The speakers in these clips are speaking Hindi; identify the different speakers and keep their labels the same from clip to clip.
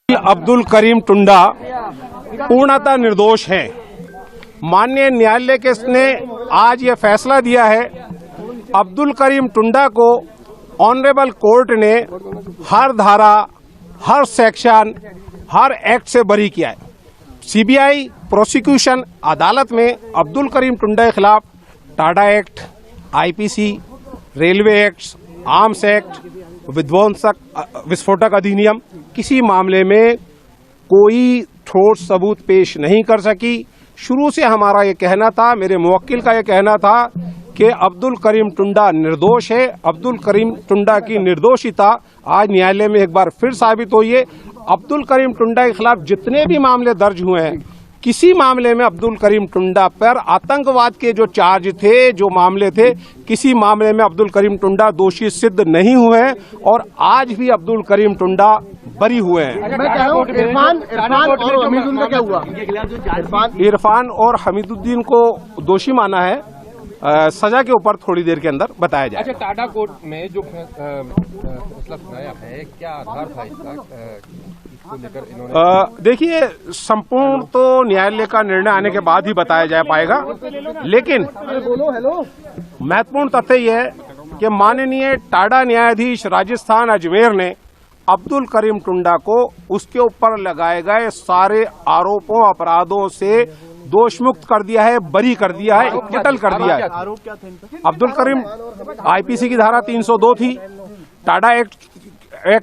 Speaker 1: अब्दुल करीम टुंडा पूर्णतः निर्दोष है। माननीय न्यायालय के ने आज यह फैसला दिया है, अब्दुल करीम टुंडा को ऑनरेबल कोर्ट ने हर धारा, हर सेक्शन, हर एक्ट से बरी किया है। सीबीआई प्रोसिक्यूशन अदालत में अब्दुल करीम टुंडा के खिलाफ Tada act, IPC, railway act, arms act, विस्फोटक अधिनियम, किसी मामले में कोई ठोस सबूत पेश नहीं कर सकी। शुरू से हमारा ये कहना था, मेरे मुवक्किल का ये कहना था कि अब्दुल करीम टुंडा निर्दोष है। अब्दुल करीम टुंडा की निर्दोषिता आज न्यायालय में एक बार फिर साबित हुई है। अब्दुल करीम टुंडा के खिलाफ जितने भी मामले दर्ज हुए हैं, किसी मामले में अब्दुल करीम टुंडा पर आतंकवाद के जो चार्ज थे, जो मामले थे, किसी मामले में अब्दुल करीम टुंडा दोषी सिद्ध नहीं हुए हैं और आज भी अब्दुल करीम टुंडा बरी हुए हैं। इरफान और हमीदुद्दीन को दोषी माना है। सजा के ऊपर थोड़ी देर के अंदर बताया जाए।
Speaker 2: अच्छा, टाडा कोर्ट में जो फैसला सुनाया है, क्या आधार था इसका? इसको लेकर इन्होंने
Speaker 1: देखिए, संपूर्ण तो न्यायालय का निर्णय आने के बाद ही बताया जा पाएगा, लेकिन महत्वपूर्ण तथ्य यह है कि माननीय टाडा न्यायाधीश राजस्थान अजमेर ने अब्दुल करीम टुंडा को उसके ऊपर लगाए गए सारे आरोपों, अपराधोों से दोष मुक्त कर दिया है, बरी कर दिया है, एक्विटल कर दिया है।
Speaker 3: आरोप क्या थे?
Speaker 1: अब्दुल करीम आईपीसी की धारा 302 थी, टाडा एक्ट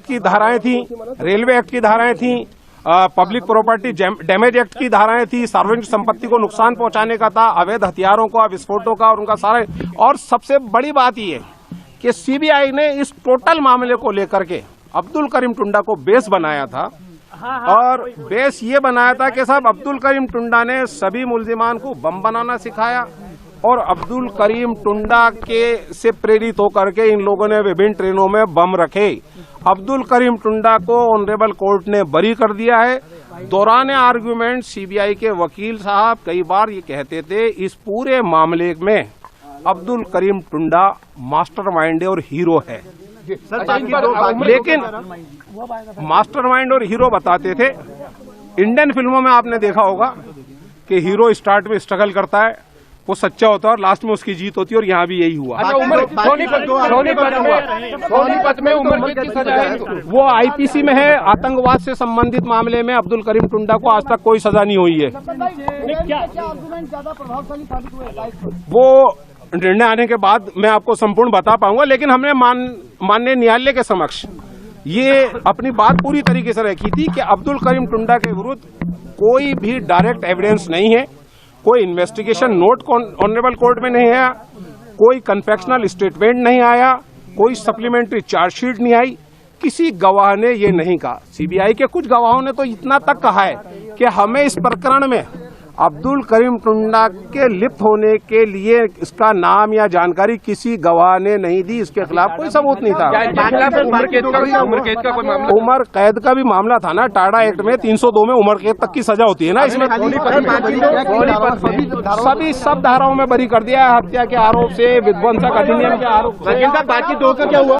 Speaker 1: की धाराएं थी, रेलवे एक्ट की धाराएं थी, पब्लिक प्रॉपर्टी डैमेज एक्ट की धाराएं थी, सार्वजनिक संपत्ति को नुकसान पहुंचाने का था, अवैध हथियारों का, विस्फोटों का और उनका सारा। और सबसे बड़ी बात ये कि सीबीआई ने इस टोटल मामले को लेकर के अब्दुल करीम टुंडा को बेस बनाया था और बेस ये बनाया था कि साहब अब्दुल करीम टुंडा ने सभी मुल्जिमान को बम बनाना सिखाया और अब्दुल करीम टुंडा के से प्रेरित होकर के इन लोगों ने विभिन्न ट्रेनों में बम रखे। अब्दुल करीम टुंडा को ऑनरेबल कोर्ट ने बरी कर दिया है। दौरान आर्गुमेंट सीबीआई के वकील साहब कई बार ये कहते थे, इस पूरे मामले में अब्दुल करीम टुंडा मास्टरमाइंड और हीरो है। लेकिन मास्टरमाइंड और हीरो बताते थे। इंडियन फिल्मों में आपने देखा होगा कि हीरो स्टार्ट में स्ट्रगल करता है, वो सच्चा होता है और लास्ट में उसकी जीत होती है, और यहाँ भी यही हुआ।
Speaker 2: सोनीपत में उम्र की सजा है,
Speaker 1: वो आईपीसी में है। आतंकवाद से संबंधित मामले में अब्दुल करीम टुंडा को आज तक कोई सजा नहीं हुई है। वो निर्णय आने के बाद मैं आपको संपूर्ण बता पाऊंगा, लेकिन हमने माननीय न्यायालय के समक्ष ये अपनी बात पूरी तरीके से रखी थी कि अब्दुल करीम टुंडा के विरुद्ध कोई भी डायरेक्ट एविडेंस नहीं है, कोई इन्वेस्टिगेशन नोट ऑनरेबल कोर्ट में नहीं आया, कोई कन्फेक्शनल स्टेटमेंट नहीं आया, कोई सप्लीमेंट्री चार्जशीट नहीं आई, किसी गवाह ने ये नहीं कहा। सीबीआई के कुछ गवाहों ने तो इतना तक कहा है कि हमें इस प्रकरण में अब्दुल करीम टुंडा के लिप्त होने के लिए इसका नाम या जानकारी किसी गवाह ने नहीं दी, इसके खिलाफ कोई सबूत नहीं था।
Speaker 2: उम्र कैद का कोई मामला?
Speaker 1: उम्र कैद का भी मामला था ना। टाडा एक्ट में 302 में उम्र कैद तक की सजा होती है ना। इसमें सभी सब धाराओं में बरी कर दिया है। हत्या के आरोप से, विध्वंसक अधिनियम के आरोप से।
Speaker 3: बाकी दो का क्या हुआ?